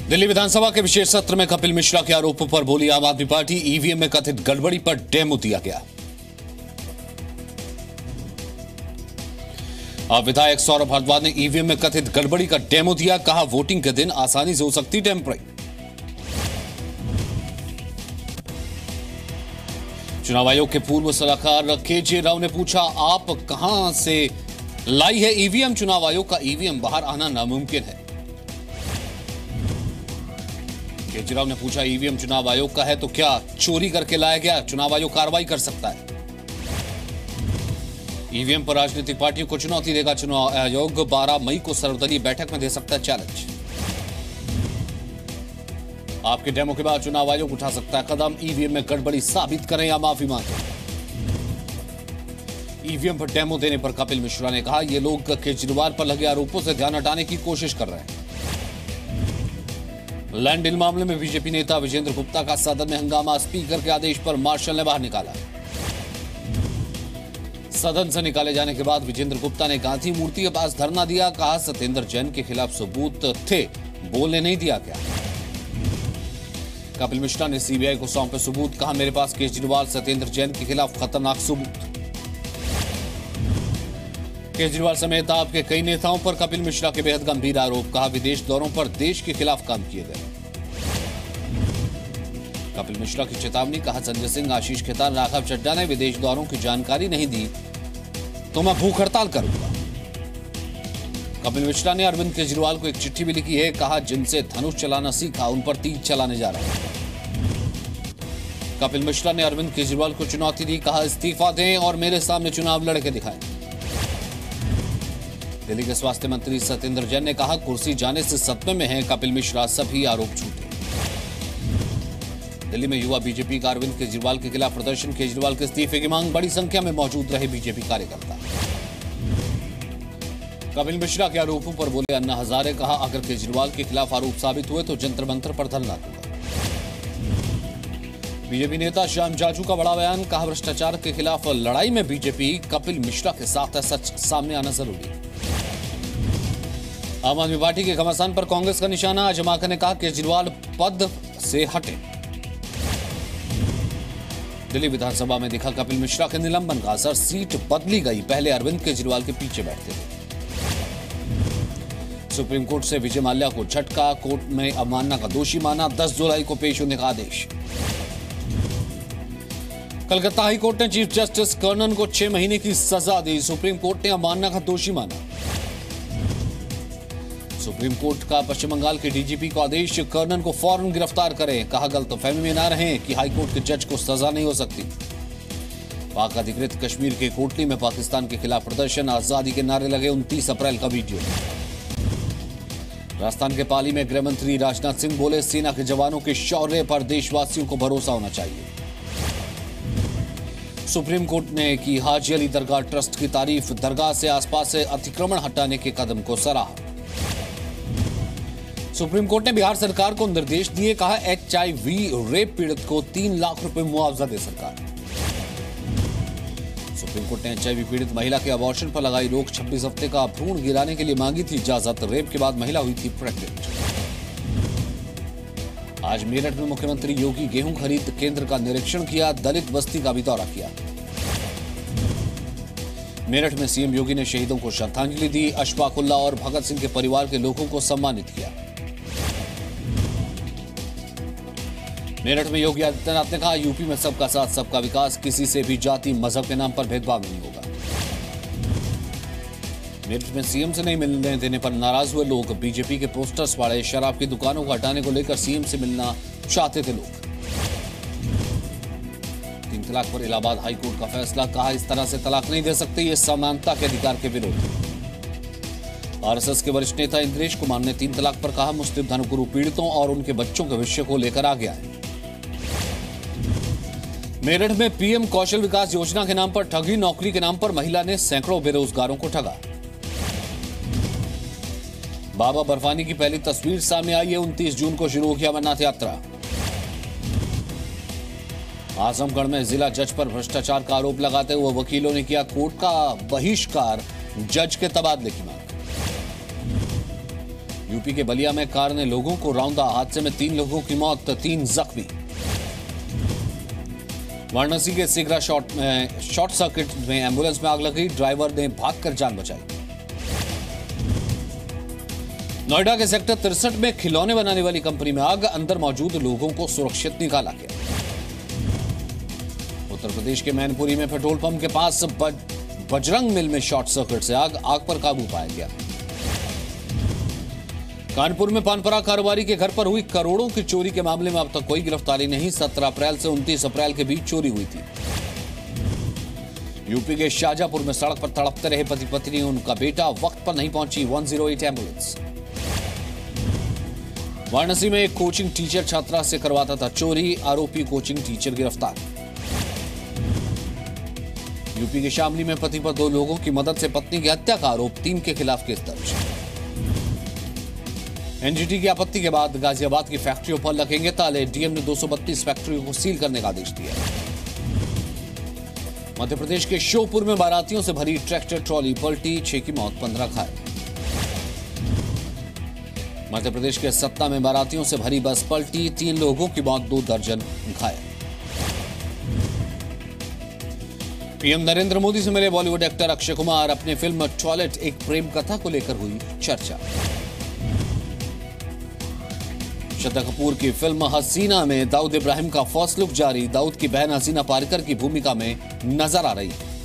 दिल्ली विधानसभा के विशेष सत्र में कपिल मिश्रा के आरोपों पर बोली आम आदमी पार्टी। ईवीएम में कथित गड़बड़ी पर डेमो दिया गया। अब विधायक सौरभ भारद्वाज ने ईवीएम में कथित गड़बड़ी का डेमो दिया। कहा, वोटिंग के दिन आसानी से हो सकती टेम्परिंग। चुनाव आयोग के पूर्व सलाहकार केजे राव ने पूछा, आप कहां से लाई है ईवीएम? चुनाव आयोग का ईवीएम बाहर आना नामुमकिन है। केजे राव ने पूछा, ईवीएम चुनाव आयोग का है तो क्या चोरी करके लाया गया? चुनाव आयोग कार्रवाई कर सकता है। ईवीएम पर राजनीतिक पार्टियों को चुनौती देगा चुनाव आयोग। 12 मई को सर्वदलीय बैठक में दे सकता है चैलेंज। आपके डेमो के बाद चुनाव आयोग उठा सकता है कदम। ईवीएम में गड़बड़ी साबित करें या माफी मांगे। ईवीएम पर डेमो देने पर कपिल मिश्रा ने कहा, ये लोग केजरीवाल पर लगे आरोपों से ध्यान हटाने की कोशिश कर रहे हैं। लैंड डील मामले में बीजेपी नेता विजेंद्र गुप्ता का सदन में हंगामा। स्पीकर के आदेश पर मार्शल ने बाहर निकाला। सदन से निकाले जाने के बाद विजेंद्र गुप्ता ने गांधी मूर्ति के पास धरना दिया। कहा, सत्येंद्र जैन के खिलाफ सबूत थे, बोलने नहीं दिया गया। कपिल मिश्रा ने सीबीआई को सौंपे सबूत। कहा, मेरे पास केजरीवाल सत्येंद्र जैन के खिलाफ खतरनाक सबूत। केजरीवाल समेत आपके कई नेताओं पर कपिल मिश्रा के बेहद गंभीर आरोप। कहा, विदेश दौरों पर देश के खिलाफ काम किए गए। कपिल मिश्रा की चेतावनी। कहा, संजय सिंह, आशीष खेतान, राघव चड्ढा ने विदेश दौरों की जानकारी नहीं दी तो मैं भूख हड़ताल करूंगा। कपिल मिश्रा ने अरविंद केजरीवाल को एक चिट्ठी भी लिखी है। कहा, जिनसे धनुष चलाना सीखा उन पर तीर चलाने जा रहा है। कपिल मिश्रा ने अरविंद केजरीवाल को चुनौती दी। कहा, इस्तीफा दें और मेरे सामने चुनाव लड़के दिखाएं। दिल्ली के स्वास्थ्य मंत्री सत्येंद्र जैन ने कहा, कुर्सी जाने से सदमे में है कपिल मिश्रा, सभी आरोप झूठे। दिल्ली में युवा बीजेपी का अरविंद केजरीवाल के खिलाफ प्रदर्शन। केजरीवाल के इस्तीफे की मांग। बड़ी संख्या में मौजूद रहे बीजेपी कार्यकर्ता। कपिल मिश्रा के आरोपों पर बोले अन्ना हजारे। कहा, अगर केजरीवाल के खिलाफ आरोप साबित हुए तो जंतर मंतर पर धरना दूंगा। बीजेपी नेता श्याम जाजू का बड़ा बयान। कहा, भ्रष्टाचार के खिलाफ लड़ाई में बीजेपी कपिल मिश्रा के साथ है, सच सामने आना जरूरी। आम आदमी पार्टी के घमासान पर कांग्रेस का निशाना। जमाकर ने कहा, केजरीवाल पद से हटे। दिल्ली विधानसभा में दिखा कपिल मिश्रा के निलंबन का असर। सीट बदली गई। पहले अरविंद केजरीवाल के पीछे बैठते थे। सुप्रीम कोर्ट से विजय माल्या को झटका। कोर्ट में अवमानना का दोषी माना। 10 जुलाई को पेश होने का आदेश। कलकत्ता हाई कोर्ट ने चीफ जस्टिस कर्णन को 6 महीने की सजा दी। सुप्रीम कोर्ट ने अवमानना का दोषी माना। सुप्रीम कोर्ट का पश्चिम बंगाल के डीजीपी को आदेश, कर्णन को फौरन गिरफ्तार करें। कहा, गलतफहमी में ना रहें कि हाईकोर्ट के जज को सजा नहीं हो सकती। पाक अधिकृत कश्मीर के कोटली में पाकिस्तान के खिलाफ प्रदर्शन। आजादी के नारे लगे। 29 अप्रैल का वीडियो। राजस्थान के पाली में गृह मंत्री राजनाथ सिंह बोले, सेना के जवानों के शौर्य पर देशवासियों को भरोसा होना चाहिए। सुप्रीम कोर्ट ने की हाजी अली दरगाह ट्रस्ट की तारीफ। दरगाह से आसपास से अतिक्रमण हटाने के कदम को सराहा। सुप्रीम कोर्ट ने बिहार सरकार को निर्देश दिए। कहा, एचआईवी रेप पीड़ित को 3 लाख रुपए मुआवजा दे सरकार। सुप्रीम कोर्ट ने एचआईवी पीड़ित महिला के अबॉर्शन पर लगाई रोक। 26 हफ्ते का भ्रूण गिराने के लिए मांगी थी इजाजत। रेप के बाद महिला हुई थी प्रेग्नेंट। आज मेरठ में मुख्यमंत्री योगी गेहूं खरीद केंद्र का निरीक्षण किया। दलित बस्ती का भी दौरा किया। मेरठ में सीएम योगी ने शहीदों को श्रद्धांजलि दी। अशफाक उल्लाह और भगत सिंह के परिवार के लोगों को सम्मानित किया। मेरठ में योगी आदित्यनाथ ने कहा, यूपी में सबका साथ सबका विकास। किसी से भी जाति मजहब के नाम पर भेदभाव नहीं होगा। मेरठ में सीएम से नहीं मिलने देने पर नाराज हुए लोग। बीजेपी के पोस्टर्स फाड़े। शराब की दुकानों को हटाने को लेकर सीएम से मिलना चाहते थे लोग। 3 तलाक पर इलाहाबाद हाईकोर्ट का फैसला। कहा, इस तरह से तलाक नहीं दे सकते, ये समानता के अधिकार के विरोध। आरएसएस के वरिष्ठ नेता इंद्रेश कुमार ने 3 तलाक पर कहा, मुस्लिम धर्मगुरु पीड़ितों और उनके बच्चों के भविष्य को लेकर आ गया है। मेरठ में पीएम कौशल विकास योजना के नाम पर ठगी। नौकरी के नाम पर महिला ने सैकड़ों बेरोजगारों को ठगा। बाबा बर्फानी की पहली तस्वीर सामने आई है। 29 जून को शुरू हो गई अमरनाथ यात्रा। आजमगढ़ में जिला जज पर भ्रष्टाचार का आरोप लगाते हुए वकीलों ने किया कोर्ट का बहिष्कार। जज के तबादले की मांग। यूपी के बलिया में कार ने लोगों को रौंदा, हादसे में 3 लोगों की मौत, 3 जख्मी। वाराणसी के सिगरा शॉर्ट सर्किट में एम्बुलेंस में आग लगी, ड्राइवर ने भागकर जान बचाई। नोएडा के सेक्टर 63 में खिलौने बनाने वाली कंपनी में आग, अंदर मौजूद लोगों को सुरक्षित निकाला गया। उत्तर प्रदेश के मैनपुरी में पेट्रोल पंप के पास बजरंग मिल में शॉर्ट सर्किट से आग पर काबू पाया गया। कानपुर में पानपरा कारोबारी के घर पर हुई करोड़ों की चोरी के मामले में अब तक कोई गिरफ्तारी नहीं। 17 अप्रैल से 29 अप्रैल के बीच चोरी हुई थी। यूपी के शाहजहांपुर में सड़क पर तड़पते रहे पति पत्नी, उनका बेटा, वक्त पर नहीं पहुंची 108 एम्बुलेंस। वाराणसी में एक कोचिंग टीचर छात्रा से करवाता था चोरी, आरोपी कोचिंग टीचर गिरफ्तार। यूपी के शामली में पति पर 2 लोगों की मदद से पत्नी की हत्या का आरोप, 3 के खिलाफ केस दर्ज। एनजीटी की आपत्ति के बाद गाजियाबाद की फैक्ट्रियों पर लगेंगे ताले, डीएम ने 232 फैक्ट्रियों को सील करने का आदेश दिया। मध्य प्रदेश के श्योपुर में बारातियों से भरी ट्रैक्टर ट्रॉली पलटी, 6 की मौत, 15 घायल। मध्य प्रदेश के सतना में बारातियों से भरी बस पलटी, 3 लोगों की मौत, 2 दर्जन घायल। पीएम नरेंद्र मोदी से मिले बॉलीवुड एक्टर अक्षय कुमार, अपने फिल्म टॉयलेट एक प्रेम कथा को लेकर हुई चर्चा। श्रद्धा कपूर की फिल्म हसीना में दाऊद इब्राहिम का फर्स्ट लुक जारी, दाऊद की बहन हसीना पारिकर की भूमिका में नजर आ रही है।